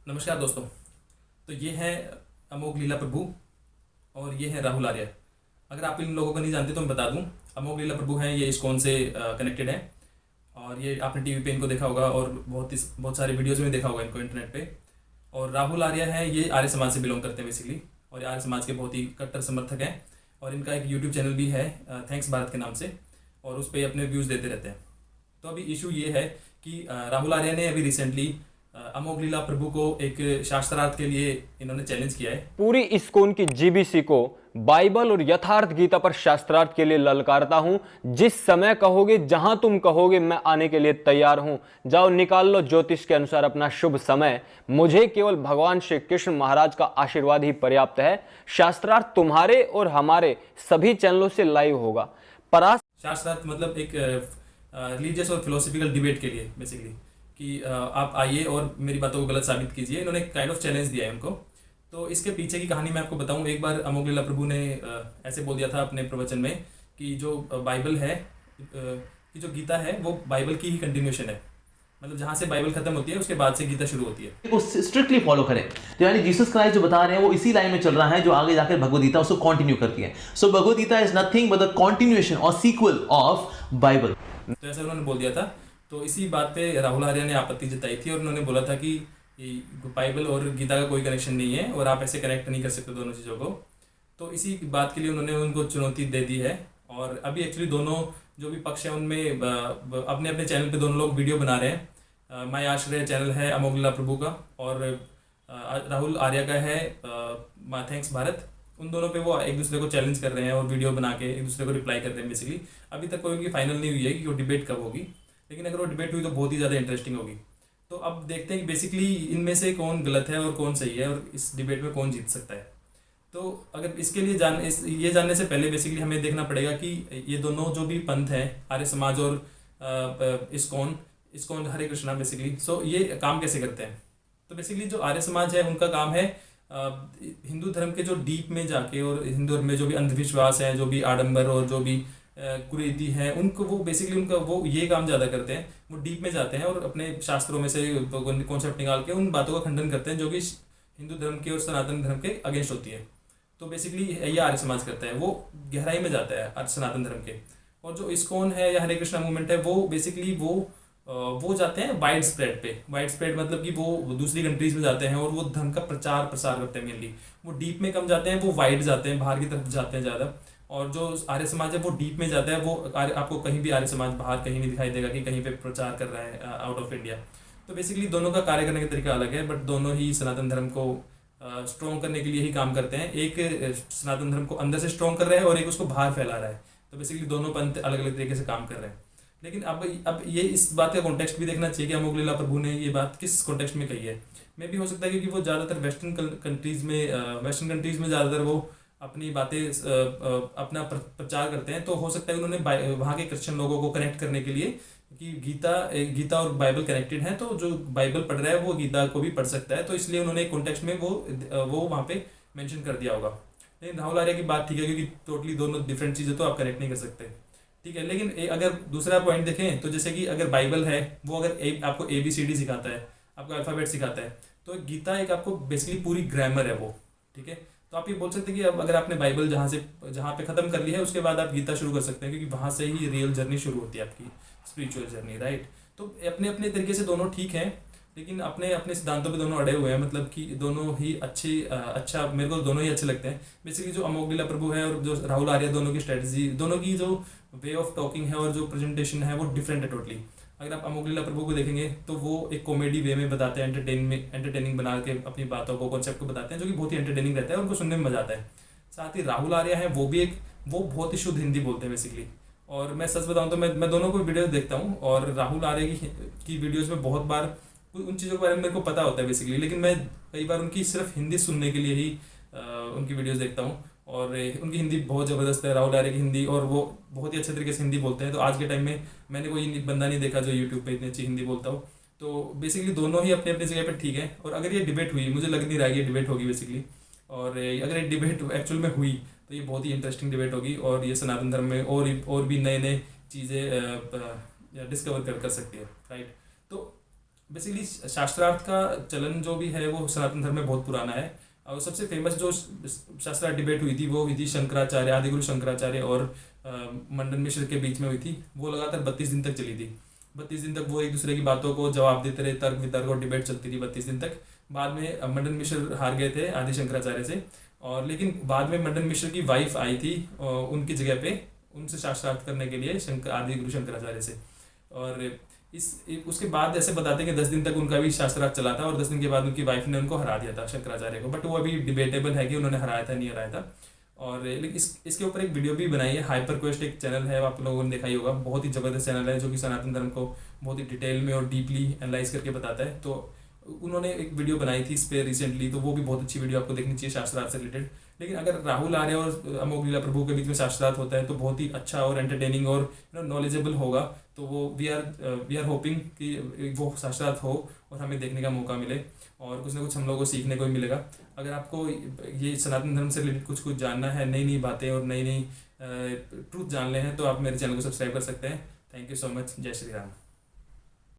नमस्कार दोस्तों। तो ये है अमोघ लीला प्रभु और ये है राहुल आर्य। अगर आप इन लोगों को नहीं जानते तो मैं बता दूं, अमोघ लीला प्रभु हैं, ये इस्कॉन से कनेक्टेड है और ये आपने टीवी पे इनको देखा होगा और बहुत सारे वीडियोज़ में देखा होगा इनको इंटरनेट पे। और राहुल आर्य है, ये आर्य समाज से बिलोंग करते हैं बेसिकली और ये आर्य समाज के बहुत ही कट्टर समर्थक हैं और इनका एक यूट्यूब चैनल भी है थैंक्स भारत के नाम से और उस पर अपने व्यूज़ देते रहते हैं। तो अभी इशू ये है कि राहुल आर्य ने अभी रिसेंटली अमोघ लीला प्रभु को एक शास्त्रार्थ के लिए इन्होंने चैलेंज किया है। पूरी इस्कॉन की जीबीसी को बाइबल और यथार्थ गीता पर शास्त्रार्थ के लिए ललकारता हूं। जिस समय कहोगे, जहां तुम कहोगे, मैं आने के लिए तैयार हूं। जाओ निकाल लो ज्योतिष के अनुसार अपना शुभ समय। मुझे केवल भगवान श्री कृष्ण महाराज का आशीर्वाद ही पर्याप्त है। शास्त्रार्थ तुम्हारे और हमारे सभी चैनलों से लाइव होगा। शास्त्रार्थ मतलब एक रिलीजियस और फिलोसफिकल डिबेट के लिए बेसिकली कि आप आइए और मेरी बातों को गलत साबित कीजिए। इन्होंने काइंड ऑफ चैलेंज दिया है उनको। तो इसके पीछे की कहानी मैं आपको बताऊं। एक बार अमोघ लीला प्रभु ने ऐसे बोल दिया था अपने प्रवचन में कि जो बाइबल है, कि जो गीता है वो बाइबल की ही कंटिन्यूएशन है। मतलब जहाँ से बाइबल खत्म होती है उसके बाद से गीता शुरू होती है। को स्ट्रिक्टली फॉलो करें। तो यानी जीसस क्राइस्ट जो बता रहे हैं वो इसी लाइन में चल रहा है जो आगे जाकर भगवद गीता उसको कंटिन्यू करती है। So Bhagavad Gita is nothing but the continuation और सीक्वल ऑफ बाइबल। तो ऐसा उन्होंने बोल दिया था। तो इसी बात पे राहुल आर्य ने आपत्ति जताई थी और उन्होंने बोला था कि बाइबल और गीता का कोई कनेक्शन नहीं है और आप ऐसे कनेक्ट नहीं कर सकते दोनों चीज़ों को। तो इसी बात के लिए उन्होंने उनको चुनौती दे दी है और अभी एक्चुअली दोनों जो भी पक्ष हैं उनमें अपने अपने चैनल पे दोनों लोग वीडियो बना रहे हैं। माय आश्रय चैनल है अमोघ लीला प्रभु का और राहुल आर्य का है थैंक्स भारत। उन दोनों पे वो एक दूसरे को चैलेंज कर रहे हैं और वीडियो बना के एक दूसरे को रिप्लाई कर रहे हैं बेसिकली। अभी तक कोई उनकी फाइनल नहीं हुई है कि वो डिबेट कब होगी, लेकिन अगर वो डिबेट हुई तो बहुत ही ज़्यादा इंटरेस्टिंग होगी। तो अब देखते हैं कि बेसिकली इनमें से कौन गलत है और कौन सही है और इस डिबेट में कौन जीत सकता है। तो अगर इसके लिए ये जानने से पहले बेसिकली हमें देखना पड़ेगा कि ये दोनों जो भी पंथ हैं, आर्य समाज और इस्कॉन हरे कृष्णा बेसिकली, सो ये काम कैसे करते हैं। तो बेसिकली जो आर्य समाज है उनका काम है हिंदू धर्म के जो डीप में जाके और हिंदू धर्म में जो भी अंधविश्वास है, जो भी आडंबर और जो भी कुरीति है, उनको वो बेसिकली उनका वो ये काम ज़्यादा करते हैं। वो डीप में जाते हैं और अपने शास्त्रों में से कॉन्सेप्ट निकाल के उन बातों का खंडन करते हैं जो कि हिंदू धर्म के और सनातन धर्म के अगेंस्ट होती है। तो बेसिकली ये आर्य समाज करता है, वो गहराई में जाता है सनातन धर्म के। और जो इस्कॉन है या हरे कृष्णा मूवमेंट है वो बेसिकली वो जाते हैं वाइड स्प्रेड पे। वाइड स्प्रेड मतलब कि वो दूसरी कंट्रीज में जाते हैं और वो धर्म का प्रचार प्रसार करते हैं मेनली। वो डीप में कम जाते हैं, वो वाइड जाते हैं, बाहर की तरफ जाते हैं ज़्यादा। और जो आर्य समाज है वो डीप में जाता है। वो आपको कहीं भी आर्य समाज बाहर कहीं नहीं दिखाई देगा कि कहीं पे प्रचार कर रहा है आउट ऑफ इंडिया। तो बेसिकली दोनों का कार्य करने का तरीका अलग है, बट दोनों ही सनातन धर्म को स्ट्रॉन्ग करने के लिए ही काम करते हैं। एक सनातन धर्म को अंदर से स्ट्रॉन्ग कर रहा है और एक उसको बाहर फैला रहा है। तो बेसिकली दोनों पंथ अलग अलग तरीके से काम कर रहे हैं। लेकिन अब ये इस बात का कॉन्टेक्स्ट भी देखना चाहिए कि अमोघ लीला प्रभु ने ये बात किस कॉन्टेक्स्ट में कही है। मे भी हो सकता है क्योंकि वो ज़्यादातर वेस्टर्न कंट्रीज़ में ज़्यादातर वो अपनी बातें अपना प्रचार करते हैं। तो हो सकता है उन्होंने वहाँ के क्रिश्चियन लोगों को कनेक्ट करने के लिए कि गीता और बाइबल कनेक्टेड है, तो जो बाइबल पढ़ रहा है वो गीता को भी पढ़ सकता है। तो इसलिए उन्होंने एक कॉन्टेक्स्ट में वो वहाँ पे मेंशन कर दिया होगा। लेकिन राहुल आर्य की बात ठीक है क्योंकि टोटली दोनों डिफरेंट चीज़ें तो आप कनेक्ट नहीं कर सकते, ठीक है। लेकिन अगर दूसरा पॉइंट देखें तो जैसे कि अगर बाइबल है वो अगर आपको ABCD सिखाता है, आपको अल्फ़ाबेट सिखाता है, तो गीता एक आपको बेसिकली पूरी ग्रामर है वो, ठीक है। तो आप ये बोल सकते हैं कि अब अगर आपने बाइबल जहाँ पे ख़त्म कर ली है उसके बाद आप गीता शुरू कर सकते हैं क्योंकि वहाँ से ही रियल जर्नी शुरू होती है आपकी स्पिरिचुअल जर्नी, राइट। तो अपने अपने तरीके से दोनों ठीक हैं, लेकिन अपने अपने सिद्धांतों पे दोनों अड़े हुए हैं। मतलब कि दोनों ही अच्छा मेरे को दोनों ही अच्छे लगते हैं। बेसिकली जो अमोघ लीला प्रभु है और जो राहुल आर्य, दोनों की स्ट्रेटजी, दोनों की जो वे ऑफ टॉकिंग है और जो प्रेजेंटेशन है वो डिफरेंट है टोटली। अगर आप अमोघ लीला प्रभु को देखेंगे तो वो एक कॉमेडी वे में बताते हैं, एंटरटेनिंग बना के अपनी बातों को, कॉन्सेप्ट को बताते हैं जो कि बहुत ही एंटरटेनिंग रहता है, उनको सुनने में मजा आता है। साथ ही राहुल आर्य है वो बहुत ही शुद्ध हिंदी बोलते हैं बेसिकली। और मैं सच बताऊँ तो मैं दोनों को वीडियो देखता हूँ और राहुल आर्य की वीडियोज़ में बहुत बार उन चीज़ों के बारे में मेरे को पता होता है बेसिकली, लेकिन मैं कई बार उनकी सिर्फ हिंदी सुनने के लिए ही उनकी वीडियोस देखता हूँ। और उनकी हिंदी बहुत ज़बरदस्त है, राहुल आर्य की हिंदी, और वो बहुत ही अच्छे तरीके से हिंदी बोलते हैं। तो आज के टाइम में मैंने कोई बंदा नहीं देखा जो यूट्यूब पे इतनी अच्छी हिंदी बोलता हो। तो बेसिकली दोनों ही अपने अपने जगह पर ठीक है। और अगर ये डिबेट हुई, मुझे लग नहीं रहा है ये डिबेट होगी बेसिकली, और अगर ये डिबेट एक्चुअल में हुई तो ये बहुत ही इंटरेस्टिंग डिबेट होगी और ये सनातन धर्म में और भी नए नए चीज़ें डिस्कवर कर सकती है, राइट। तो बेसिकली शास्त्रार्थ का चलन जो भी है वो सनातन धर्म में बहुत पुराना है। और सबसे फेमस जो शास्त्रार्थ डिबेट हुई थी वो हुई थी शंकराचार्य, आदिगुरु शंकराचार्य और मंडन मिश्र के बीच में हुई थी। वो लगातार 32 दिन तक चली थी। 32 दिन तक वो एक दूसरे की बातों को जवाब देते रहे, तर्क वितर्क और डिबेट चलती थी 32 दिन तक। बाद में मंडन मिश्र हार गए थे आदि शंकराचार्य से, और लेकिन बाद में मंडन मिश्र की वाइफ आई थी उनकी जगह पे उनसे शास्त्रार्थ करने के लिए आदि गुरु शंकराचार्य से। और उसके बाद ऐसे बताते हैं कि 10 दिन तक उनका भी शास्त्रार्थ चला था और 10 दिन के बाद उनकी वाइफ ने उनको हरा दिया था शंकराचार्य को। बट वो अभी डिबेटेबल है कि उन्होंने हराया था नहीं हराया था। और लेकिन इसके ऊपर एक वीडियो भी बनाई है, हाइपर क्वेस्ट एक चैनल है, आप लोगों ने देखा ही होगा। बहुत ही ज़बरदस्त चैनल है जो कि सनातन धर्म को बहुत ही डिटेल में और डीपली एनालाइज करके बताता है। तो उन्होंने एक वीडियो बनाई थी इस पर रिसेंटली, तो वो भी बहुत अच्छी वीडियो आपको देखनी चाहिए शास्त्रार्थ से रिलेटेड। लेकिन अगर राहुल आर्य और अमोघ लीला प्रभु के बीच में शास्त्रार्थ होता है तो बहुत ही अच्छा और एंटरटेनिंग और नॉलेजेबल होगा। तो वो वी आर होपिंग कि वो शास्त्रार्थ हो और हमें देखने का मौका मिले और कुछ ना कुछ हम लोगों को सीखने को भी मिलेगा। अगर आपको ये सनातन धर्म से रिलेटेड कुछ जानना है, नई नई बातें और नई नई ट्रूथ जानने हैं, तो आप मेरे चैनल को सब्सक्राइब कर सकते हैं। Thank you so much. जय श्री राम।